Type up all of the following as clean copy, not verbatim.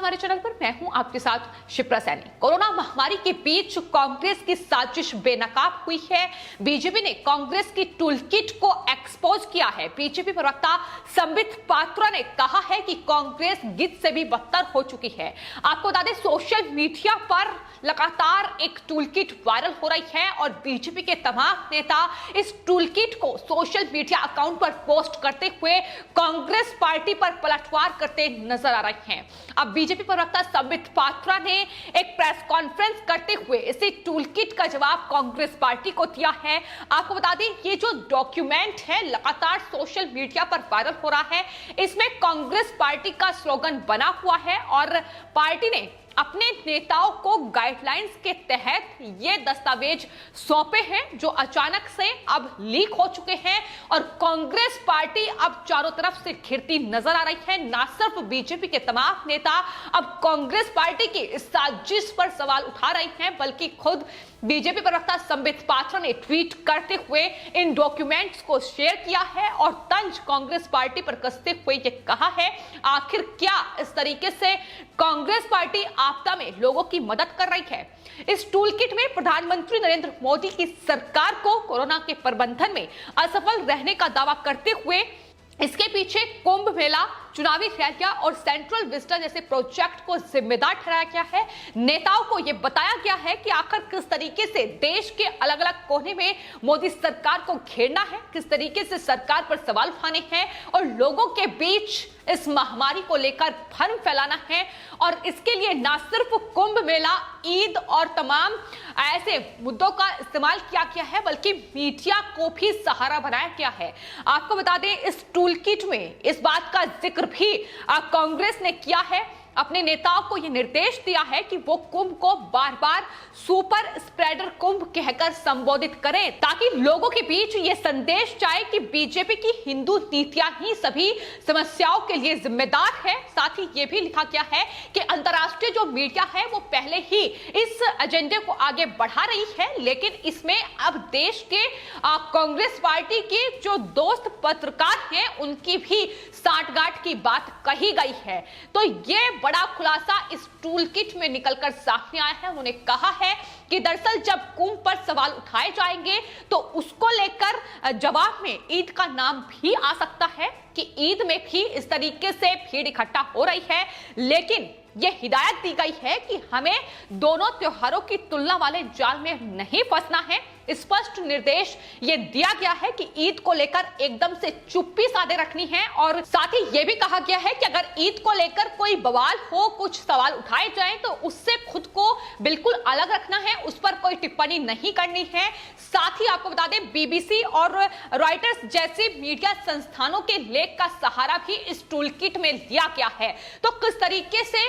हमारे चैनल पर। मैं हूं आपके साथ शिप्रा सैनी। कोरोना महामारी के बीच कांग्रेस की साजिश बेनकाब हुई है। बीजेपी ने कांग्रेस की टूलकिट को एक्सपोज किया है। बीजेपी प्रवक्ता संबित पात्रा ने कहा है कि कांग्रेस गिद्ध से भी बदतर हो चुकी है। आपको बता दें, सोशल मीडिया पर लगातार एक टूलकिट वायरल हो रही है और बीजेपी के तमाम नेता इस टूलकिट को सोशल मीडिया अकाउंट पर पोस्ट करते हुए कांग्रेस पार्टी पर पलटवार करते नजर आ रहे हैं। अब बीजेपी प्रवक्ता संबित पात्रा ने एक प्रेस कॉन्फ्रेंस करते हुए इसी टूलकिट का जवाब कांग्रेस पार्टी को दिया है। आपको बता दें, ये जो डॉक्यूमेंट है लगातार सोशल मीडिया पर वायरल हो रहा है। इसमें कांग्रेस पार्टी का स्लोगन बना हुआ है और पार्टी ने अपने नेताओं को गाइडलाइंस के तहत ये दस्तावेज सौंपे हैं जो अचानक से अब लीक हो चुके हैं और कांग्रेस पार्टी अब चारों तरफ से घिरती नजर आ रही है। ना सिर्फ बीजेपी के तमाम नेता अब कांग्रेस पार्टी की इस साजिश पर सवाल उठा रहे हैं, बल्कि खुद बीजेपी प्रवक्ता संबित पात्रा ने ट्वीट करते हुए इन डॉक्यूमेंट्स को शेयर किया है और तंज कांग्रेस पार्टी पर कसते हुए ये कहा है, आखिर क्या इस तरीके से कांग्रेस पार्टी आपदा में लोगों की मदद कर रही है। इस टूलकिट में प्रधानमंत्री नरेंद्र मोदी की सरकार को कोरोना के प्रबंधन में असफल रहने का दावा करते हुए इसके पीछे कुंभ मेला, चुनावी रैलियां और सेंट्रल विस्टा जैसे प्रोजेक्ट को जिम्मेदार ठहराया गया है। नेताओं को यह बताया गया है कि आखिर किस तरीके से देश के अलग अलग कोने में मोदी सरकार को घेरना है, किस तरीके से सरकार पर सवाल उठाने हैं और लोगों के बीच इस महामारी को लेकर भ्रम फैलाना है। और इसके लिए ना सिर्फ कुंभ मेला, ईद और तमाम ऐसे मुद्दों का इस्तेमाल किया गया है, बल्कि मीडिया को भी सहारा बनाया गया है। आपको बता दें, इस टूलकिट में इस बात का जिक्र भी कांग्रेस ने किया है। अपने नेताओं को यह निर्देश दिया है कि वो कुंभ को बार बार सुपर स्प्रेडर कुंभ कहकर संबोधित करें, ताकि लोगों के बीच ये संदेश जाए कि बीजेपी की हिंदू नीतियां ही सभी समस्याओं के लिए जिम्मेदार है। साथ ही ये भी लिखा गया है कि अंतर्राष्ट्रीय जो मीडिया है वो पहले ही इस एजेंडे को आगे बढ़ा रही है, लेकिन इसमें अब देश के कांग्रेस पार्टी के जो दोस्त पत्रकार हैं उनकी भी साठगांठ की बात कही गई है। तो ये बड़ा खुलासा इस टूलकिट में निकलकर सामने आया है। उन्होंने कहा है कि दरअसल जब कुंभ पर सवाल उठाए जाएंगे तो उसको लेकर जवाब में ईद का नाम भी आ सकता है कि ईद में भी इस तरीके से भीड़ इकट्ठा हो रही है, लेकिन यह हिदायत दी गई है कि हमें दोनों त्योहारों की तुलना वाले जाल में नहीं फंसना है। स्पष्ट निर्देश ये दिया गया है कि ईद को लेकर एकदम से चुप्पी साधे रखनी है और साथ ही ये भी कहा गया है कि अगर ईद को लेकर कोई बवाल हो, कुछ सवाल उठाए जाएं, तो उससे खुद को बिल्कुल अलग रखना है, उस पर कोई टिप्पणी नहीं करनी है। साथ ही आपको बता दें, बीबीसी और रॉयटर्स जैसे मीडिया संस्थानों के लेख का सहारा भी इस टूलकिट में लिया गया है। तो किस तरीके से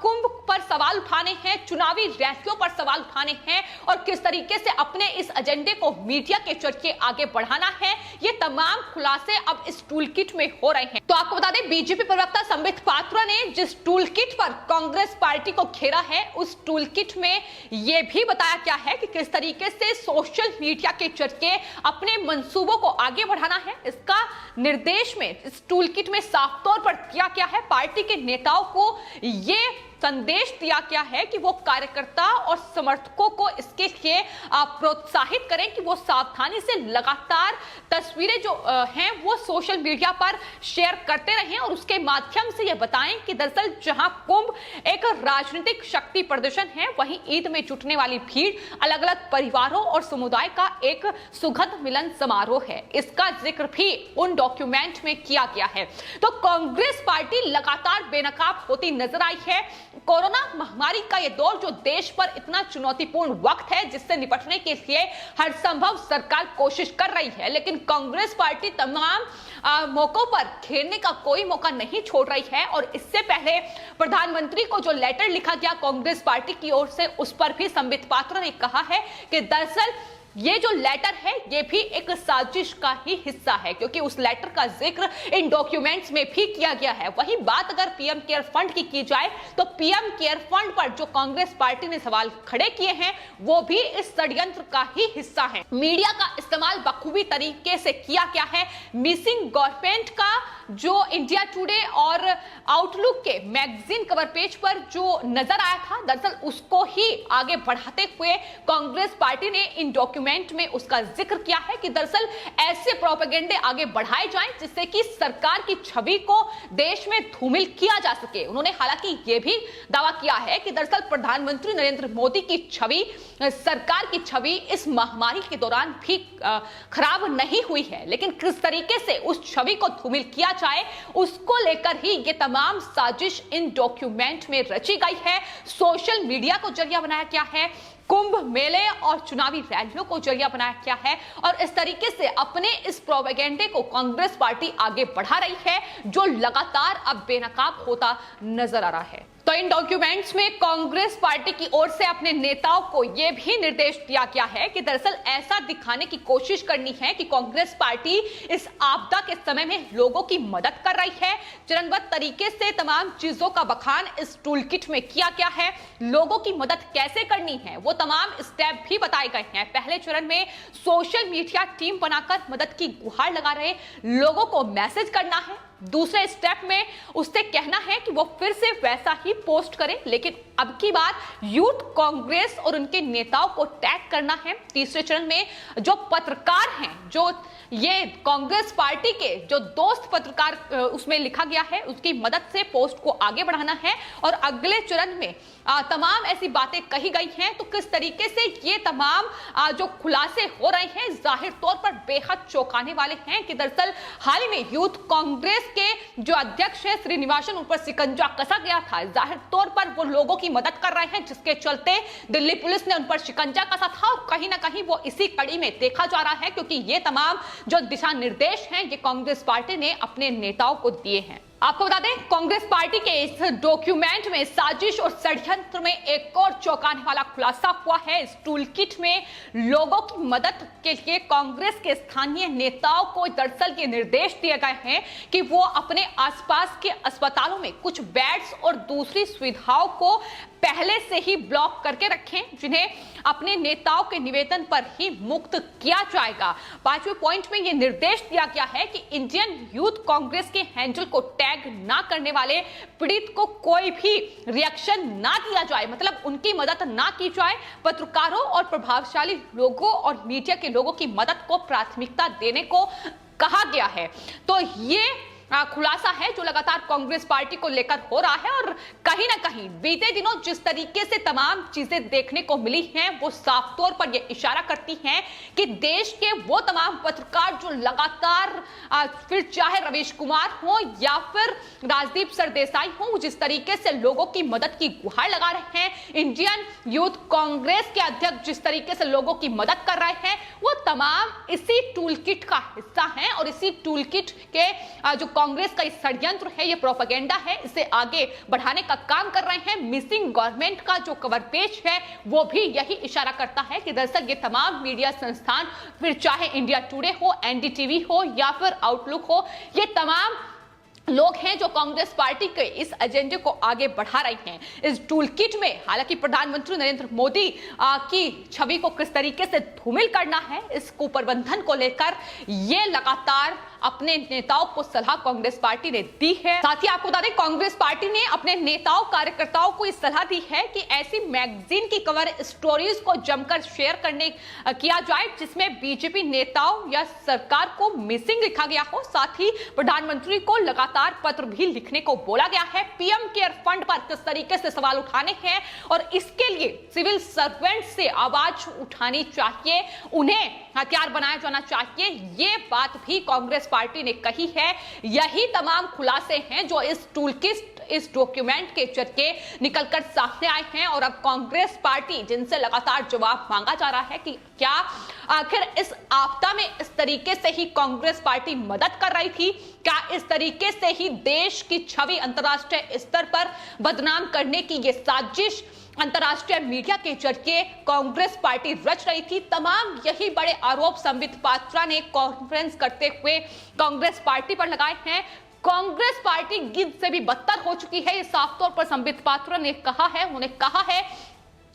कुंभ पर सवाल उठाने हैं, चुनावी रैलियों पर सवाल उठाने हैं और किस तरीके से अपने इस एजेंडे को मीडिया के जरिए आगे बढ़ाना है, ये तमाम खुलासे अब इस टूलकिट में हो रहे हैं। तो आपको बता दें, बीजेपी प्रवक्ता संबित पात्रा ने जिस टूलकिट पर कांग्रेस पार्टी को घेरा है, उस टूलकिट में यह भी बताया गया है कि किस तरीके से सोशल मीडिया के जरिए अपने मंसूबों को आगे बढ़ाना है। इसका निर्देश में इस टूलकिट में साफ तौर पर दिया गया है। पार्टी के नेताओं को ये संदेश दिया गया है कि वो कार्यकर्ता और समर्थकों को इसके लिए प्रोत्साहित करें कि वो सावधानी से लगातार तस्वीरें जो हैं वो सोशल मीडिया पर शेयर करते रहें और उसके माध्यम से ये बताएं कि दरअसल जहां कुंभ एक राजनीतिक शक्ति प्रदर्शन है, वहीं ईद में जुटने वाली भीड़ अलग अलग परिवारों और समुदाय का एक सुखद मिलन समारोह है। इसका जिक्र भी उन डॉक्यूमेंट में किया गया है। तो कांग्रेस पार्टी लगातार बेनकाब होती नजर आई है। कोरोना महामारी का यह दौर जो देश पर इतना चुनौतीपूर्ण वक्त है, जिससे निपटने के लिए हर संभव सरकार कोशिश कर रही है, लेकिन कांग्रेस पार्टी तमाम मौकों पर घेरने का कोई मौका नहीं छोड़ रही है। और इससे पहले प्रधानमंत्री को जो लेटर लिखा गया कांग्रेस पार्टी की ओर से, उस पर भी संबित पात्रा ने कहा है कि दरअसल ये जो लेटर है ये भी एक साजिश का ही हिस्सा है, क्योंकि उस लेटर का जिक्र इन डॉक्यूमेंट्स में भी किया गया है। वही बात अगर पीएम केयर फंड की जाए तो पीएम केयर फंड पर जो कांग्रेस पार्टी ने सवाल खड़े किए हैं वो भी इस षड्यंत्र का ही हिस्सा है। मीडिया का इस्तेमाल बखूबी तरीके से किया गया है। मिसिंग गवर्नमेंट का जो इंडिया टुडे और आउटलुक के मैगजीन कवर पेज पर जो नजर आया था, दरअसल उसको ही आगे बढ़ाते हुए कांग्रेस पार्टी ने इन डॉक्यूमेंट में उसका जिक्र किया है कि दरअसल ऐसे प्रोपेगेंडे आगे बढ़ाए जाएं जिससे कि सरकार की छवि को देश में धूमिल किया जा सके। उन्होंने हालांकि यह भी दावा किया है कि दरअसल प्रधानमंत्री नरेंद्र मोदी की छवि, सरकार की छवि इस महामारी के दौरान भी खराब नहीं हुई है, लेकिन किस तरीके से उस छवि को धूमिल किया जाए उसको लेकर ही ये तमाम साजिश इन डॉक्यूमेंट में रची गई है। सोशल मीडिया को जरिया बनाया गया है, कुंभ मेले और चुनावी रैलियों को जरिया बनाया गया है और इस तरीके से अपने इस प्रोपेगेंडे को कांग्रेस पार्टी आगे बढ़ा रही है, जो लगातार अब बेनकाब होता नजर आ रहा है। तो इन डॉक्यूमेंट्स में कांग्रेस पार्टी की ओर से अपने नेताओं को यह भी निर्देश दिया गया है कि दरअसल ऐसा दिखाने की कोशिश करनी है कि कांग्रेस पार्टी इस आपदा के समय में लोगों की मदद कर रही है। चरणबद्ध तरीके से तमाम चीजों का बखान इस टूल किट में किया गया है। लोगों की मदद कैसे करनी है वो तमाम स्टेप भी बताए गए हैं। पहले चरण में सोशल मीडिया टीम बनाकर मदद की गुहार लगा रहे लोगों को मैसेज करना है। दूसरे स्टेप में उससे कहना है कि वो फिर से वैसा ही पोस्ट करे, लेकिन अब की बार यूथ कांग्रेस और उनके नेताओं को टैग करना है। तीसरे चरण में जो पत्रकार हैं, जो ये कांग्रेस पार्टी के जो दोस्त पत्रकार उसमें लिखा गया है, उसकी मदद से पोस्ट को आगे बढ़ाना है। और अगले चरण में तमाम ऐसी बातें कही गई हैं, तो किस तरीके से ये तमाम जो खुलासे हो रहे हैं जाहिर तौर पर बेहद चौंकाने वाले हैं कि दरअसल हाल ही में यूथ कांग्रेस के जो अध्यक्ष है श्रीनिवासन, उन पर शिकंजा कसा गया था। जाहिर तौर पर वो लोगों की मदद कर रहे हैं, जिसके चलते दिल्ली पुलिस ने उन पर शिकंजा कसा था और कहीं ना कहीं वो इसी कड़ी में देखा जा रहा है, क्योंकि ये तमाम जो दिशा निर्देश हैं ये कांग्रेस पार्टी ने अपने नेताओं को दिए हैं। आपको बता दें, कांग्रेस पार्टी के इस डॉक्यूमेंट में साजिश और षड्यंत्र में एक और चौंकाने वाला खुलासा हुआ है। इस टूल किट में लोगों की मदद के लिए कांग्रेस के स्थानीय नेताओं को दरअसल ये निर्देश दिए गए हैं कि वो अपने आसपास के अस्पतालों में कुछ बेड्स और दूसरी सुविधाओं को पहले से ही ब्लॉक करके रखें, जिन्हें अपने नेताओं के निवेदन पर ही मुक्त किया जाएगा। 5वें पॉइंट में यह निर्देश दिया गया है कि इंडियन यूथ कांग्रेस के हैंडल को टैग ना करने वाले पीड़ित को कोई भी रिएक्शन ना दिया जाए, मतलब उनकी मदद ना की जाए। पत्रकारों और प्रभावशाली लोगों और मीडिया के लोगों की मदद को प्राथमिकता देने को कहा गया है। तो ये खुलासा है जो लगातार कांग्रेस पार्टी को लेकर हो रहा है और कहीं ना कहीं बीते दिनों जिस तरीके से तमाम चीजें देखने को मिली हैं वो साफ तौर पर यह इशारा करती हैं कि देश के वो तमाम पत्रकार जो लगातार फिर चाहे रवीश कुमार हो या फिर राजदीप सरदेसाई हो, जिस तरीके से लोगों की मदद की गुहार लगा रहे हैं, इंडियन यूथ कांग्रेस के अध्यक्ष जिस तरीके से लोगों की मदद कर रहे हैं, वो तमाम इसी टूल किट का हिस्सा हैं और इसी टूल किट के जो कांग्रेस का षड्यंत्र है, ये प्रोपेगेंडा है, इसे आगे बढ़ाने का काम कर रहे हैं। मिसिंग गवर्नमेंट का जो कवर पेज है वो भी यही इशारा करता है कि दरअसल ये तमाम मीडिया संस्थान, फिर चाहे इंडिया टुडे हो, एनडीटीवी हो या फिर आउटलुक हो, ये तमाम लोग हैं जो कांग्रेस पार्टी के इस एजेंडे को आगे बढ़ा रहे हैं। इस टूल किट में हालांकि प्रधानमंत्री नरेंद्र मोदी की छवि को किस तरीके से धूमिल करना है, इस कुप्रबंधन को लेकर ये लगातार अपने नेताओं को सलाह कांग्रेस पार्टी ने दी है। साथ ही आपको बता दें, कांग्रेस पार्टी ने अपने नेताओं कार्यकर्ताओं को इस सलाह दी है कि ऐसी मैगजीन की कवर स्टोरीज को जमकर शेयर करने किया जाए जिसमें बीजेपी नेताओं या सरकार को मिसिंग लिखा गया हो। साथ ही प्रधानमंत्री को लगातार पत्र भी लिखने को बोला गया है। पीएम केयर फंड पर किस तरीके से सवाल उठाने हैं और इसके लिए सिविल सर्वेंट से आवाज उठानी चाहिए, उन्हें हथियार बनाया जाना चाहिए, ये बात भी कांग्रेस पार्टी ने कही है। यही तमाम खुलासे हैं जो इस टूल किट, इस डॉक्यूमेंट के जरिए निकलकर सामने आए हैं और अब कांग्रेस पार्टी जिनसे लगातार जवाब मांगा जा रहा है कि क्या आखिर इस आपदा में इस तरीके से ही कांग्रेस पार्टी मदद कर रही थी, क्या इस तरीके से ही देश की छवि अंतर्राष्ट्रीय स्तर पर बदनाम करने की ये साजिश अंतरराष्ट्रीय मीडिया के जरिए कांग्रेस पार्टी रच रही थी। तमाम यही बड़े आरोप संबित पात्रा ने कॉन्फ्रेंस करते हुए कांग्रेस पार्टी पर लगाए हैं। कांग्रेस पार्टी गिद्ध से भी बदतर हो चुकी है, ये साफ तौर पर संबित पात्रा ने कहा है। उन्होंने कहा है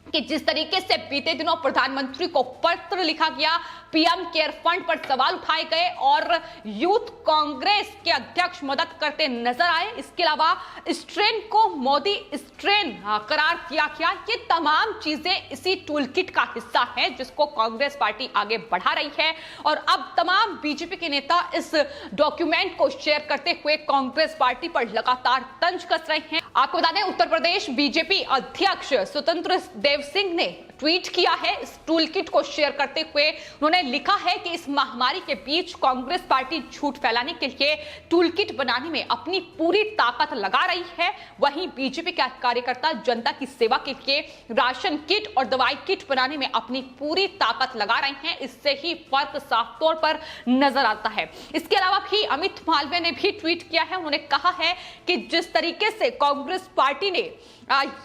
कि जिस तरीके से बीते दिनों प्रधानमंत्री को पत्र लिखा गया, पीएम केयर फंड पर सवाल उठाए गए और यूथ कांग्रेस के अध्यक्ष मदद करते नजर आए। इसके अलावा स्ट्रेन को मोदी स्ट्रेन करार किया गया। ये तमाम चीजें इसी टूलकिट का हिस्सा है जिसको कांग्रेस पार्टी आगे बढ़ा रही है और अब तमाम बीजेपी के नेता इस डॉक्यूमेंट को शेयर करते हुए कांग्रेस पार्टी पर लगातार तंज कस रहे हैं। आपको बता दें, उत्तर प्रदेश बीजेपी अध्यक्ष स्वतंत्र देव सिंह ने ट्वीट किया है इस टूलकिट को शेयर करते हुए। उन्होंने लिखा है कि इस महामारी के बीच कांग्रेस पार्टी झूठ फैलाने के लिए टूलकिट बनाने में अपनी पूरी ताकत लगा रही है। वहीं बीजेपी के कार्यकर्ता जनता की सेवा के लिए राशन किट और दवाई किट बनाने में अपनी पूरी ताकत लगा रहे हैं। इससे ही फर्क साफ तौर पर नजर आता है। इसके अलावा भी अमित मालवीय ने भी ट्वीट किया है। उन्होंने कहा है कि जिस तरीके से कांग्रेस पार्टी ने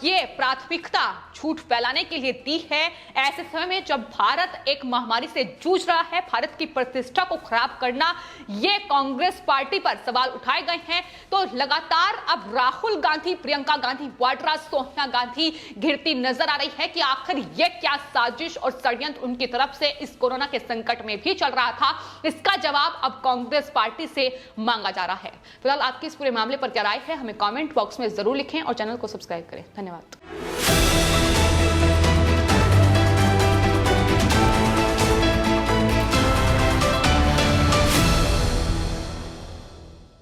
ये प्राथमिकता झूठ फैलाने के लिए दी है, ऐसे समय में जब भारत एक महामारी से जूझ रहा है, भारत की प्रतिष्ठा को खराब करना, ये कांग्रेस पार्टी पर सवाल उठाए गए हैं। तो लगातार अब राहुल गांधी, प्रियंका गांधी वाड्रा, सोनिया गांधी घिरती नजर आ रही है कि आखिर ये क्या साजिश और षड्यंत्र उनकी तरफ से इस कोरोना के संकट में भी चल रहा था। इसका जवाब अब कांग्रेस पार्टी से मांगा जा रहा है। फिलहाल आपकी इस पूरे मामले पर क्या राय है, हमें कमेंट बॉक्स में जरूर लिखें और चैनल को सब्सक्राइब करें। धन्यवाद।